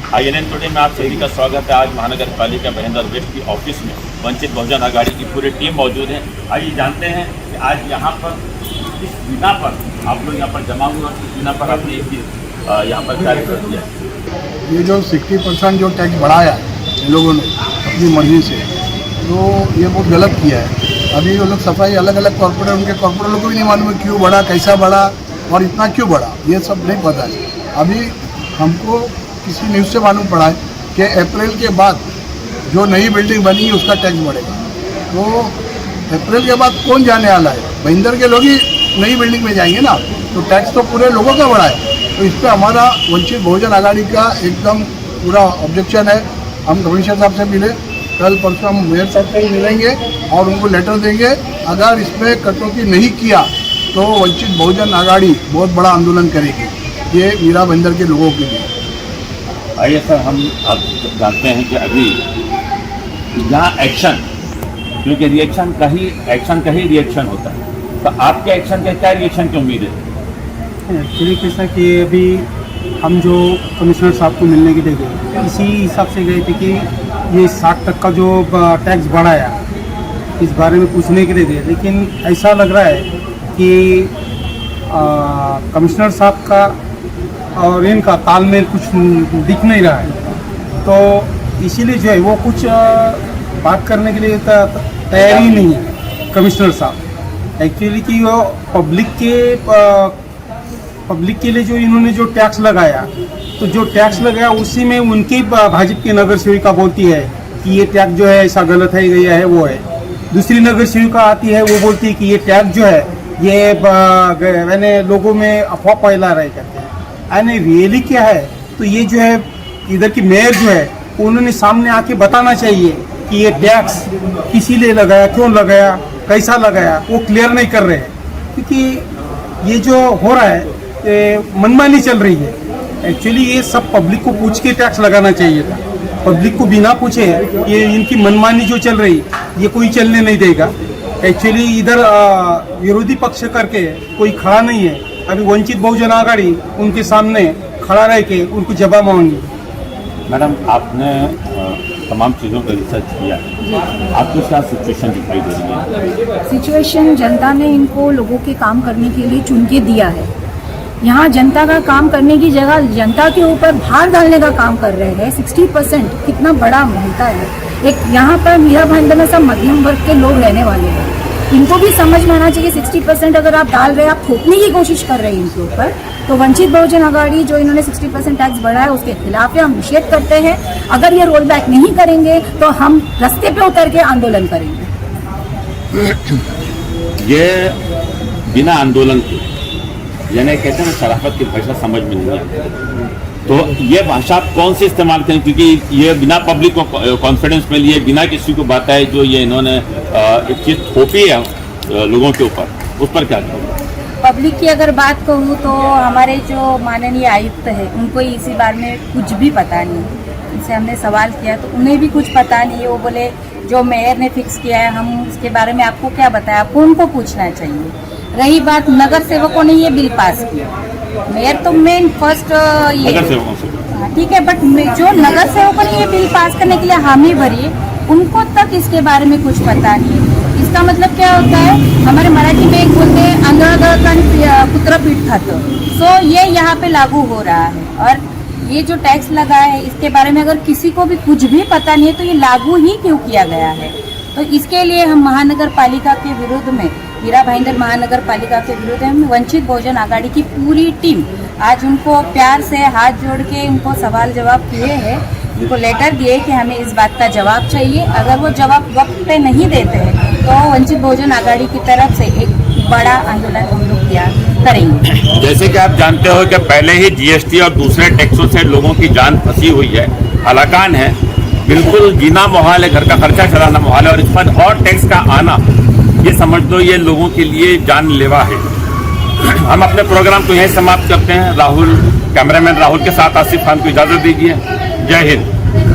INN today में आप सभी का स्वागत है। आज महानगर पालिका भाईंदर वेस्ट की ऑफिस में वंचित बहुजन आघाड़ी की पूरी टीम मौजूद है। आइए जानते हैं कि आज यहाँ पर इस बिना पर आप लोग यहाँ पर जमा हुए और इस बिना पर आपने यहाँ पर कार्य कर दिया। ये जो 60% जो टैक्स बढ़ाया इन लोगों ने अपनी मर्जी से, तो ये बहुत गलत किया है। अभी वो लोग सफाई अलग अलग कॉर्पोरेट, उनके कॉर्पोरेट लोग को भी नहीं मालूम है क्यों बढ़ा, कैसा बढ़ा और इतना क्यों बढ़ा, ये सब नहीं पता है। अभी हमको किसी न्यूज़ से मालूम पड़ा है कि अप्रैल के बाद जो नई बिल्डिंग बनी है उसका टैक्स बढ़ेगा। तो अप्रैल के बाद कौन जाने वाला है? भाईंदर के लोग ही नई बिल्डिंग में जाएंगे ना, तो टैक्स तो पूरे लोगों का बढ़ा है। तो इस पर हमारा वंचित बहुजन आघाड़ी का एकदम पूरा ऑब्जेक्शन है। हम कमिश्नर साहब से मिले, कल परसों हम मेयर साहब से मिलेंगे और उनको लेटर देंगे। अगर इसमें कटौती नहीं किया तो वंचित बहुजन आघाड़ी बहुत बड़ा आंदोलन करेगी, ये मीरा भाईंदर के लोगों के लिए। आइए सर, हम आप जानते हैं कि अभी यहाँ एक्शन, क्योंकि एक्शन का ही रिएक्शन होता है, तो आपके एक्शन का क्या रिएक्शन की उम्मीद है? एक्चुअली कैसा कि अभी हम जो कमिश्नर साहब को मिलने के लिए गए, इसी हिसाब से गए थे कि ये 60% का जो टैक्स बढ़ाया इस बारे में पूछने के लिए गए, लेकिन ऐसा लग रहा है कि कमिश्नर साहब का और इनका तालमेल कुछ दिख नहीं रहा है। तो इसीलिए जो है वो कुछ बात करने के लिए तैयार ही नहीं है कमिश्नर साहब। एक्चुअली कि वो पब्लिक के लिए जो इन्होंने जो टैक्स लगाया, तो जो टैक्स लगाया उसी में उनकी भाजपा की नगर सेविका बोलती है कि ये टैक्स जो है ऐसा गलत है, गया है वो है। दूसरी नगर सेविका आती है, वो बोलती है कि ये टैक्स जो है ये मैंने लोगों में अफवाह फैला रहे करते हैं। यानी रियली क्या है, तो ये जो है इधर की मेयर जो है उन्होंने सामने आके बताना चाहिए कि ये टैक्स किसी लिए लगाया, क्यों लगाया, कैसा लगाया, वो क्लियर नहीं कर रहे हैं। क्योंकि ये जो हो रहा है मनमानी चल रही है। एक्चुअली ये सब पब्लिक को पूछ के टैक्स लगाना चाहिए था। पब्लिक को बिना पूछे ये इनकी मनमानी जो चल रही ये कोई चलने नहीं देगा। एक्चुअली इधर विरोधी पक्ष करके कोई खड़ा नहीं है। अभी वंचित बहुजन आघाड़ी उनके सामने खड़ा रह के उनको जवाब मांगी। मैडम, आपने तमाम चीज़ों का रिसर्च किया, आपको क्या सिचुएशन दिखाई दे रही है? सिचुएशन, जनता ने इनको लोगों के काम करने के लिए चुन के दिया है। यहाँ जनता का काम करने की जगह जनता के ऊपर भार डालने का काम कर रहे हैं। 60% कितना बड़ा होता है। एक यहाँ पर मीरा भाईंदर में सब मध्यम वर्ग के लोग रहने वाले हैं, इनको भी समझ में आना चाहिए 60% अगर आप डाल रहे हैं, आप थोपने की कोशिश कर रहे हैं इनके ऊपर। तो वंचित बहुजन आघाड़ी जो इन्होंने 60% टैक्स बढ़ाया उसके खिलाफ हम निषेध करते हैं। अगर ये रोल बैक नहीं करेंगे तो हम रास्ते पे उतर के आंदोलन करेंगे। ये बिना आंदोलन के, यानी कहते हैं शराफत की भाषा समझ में नहीं आती, तो ये भाषा आप कौन सी इस्तेमाल करें? क्योंकि ये बिना पब्लिक को कॉन्फिडेंस में लिए, बिना किसी को बताए जो ये इन्होंने एक चीज़ थोपी है लोगों के ऊपर, उस पर क्या कहोगे? पब्लिक की अगर बात कहूँ तो हमारे जो माननीय आयुक्त है उनको इसी बारे में कुछ भी पता नहीं। उनसे हमने सवाल किया तो उन्हें भी कुछ पता नहीं है। वो बोले जो मेयर ने फिक्स किया है, हम उसके बारे में आपको क्या बताया, आपको उनको पूछना चाहिए। रही बात नगर सेवकों ने ये बिल पास किया, मेयर तो मेन फर्स्ट ये ठीक है, बट जो नगर सेवकों ने ये बिल पास करने के लिए हामी भरी, उनको तक इसके बारे में कुछ पता नहीं है। इसका मतलब क्या होता है, हमारे मराठी में एक बोलते हैं आंधळा कुत्रा पीठ खातं। सो ये यहाँ पे लागू हो रहा है। और ये जो टैक्स लगा है इसके बारे में अगर किसी को भी कुछ भी पता नहीं है तो ये लागू ही क्यों किया गया है। तो इसके लिए हम महानगर पालिका के विरुद्ध में, मीरा भाईंदर महानगर पालिका के विरुद्ध में वंचित बहुजन आघाड़ी की पूरी टीम आज उनको प्यार से हाथ जोड़ के उनको सवाल जवाब किए हैं, उनको लेटर दिए कि हमें इस बात का जवाब चाहिए। अगर वो जवाब वक्त पे नहीं देते हैं तो वंचित बहुजन आघाड़ी की तरफ से एक बड़ा आंदोलन हम लोग किया करेंगे। जैसे कि आप जानते हो कि पहले ही जीएसटी और दूसरे टैक्सों से लोगों की जान फंसी हुई है, हलाकान है, बिल्कुल जीना मुहाल है, घर का खर्चा चलाना मुहाल है, और इस पर और टैक्स का आना, ये समझ लो ये लोगों के लिए जानलेवा है। हम अपने प्रोग्राम को यहीं समाप्त करते हैं। कैमरामैन राहुल के साथ आसिफ खान को इजाजत दीजिए। जय हिंद।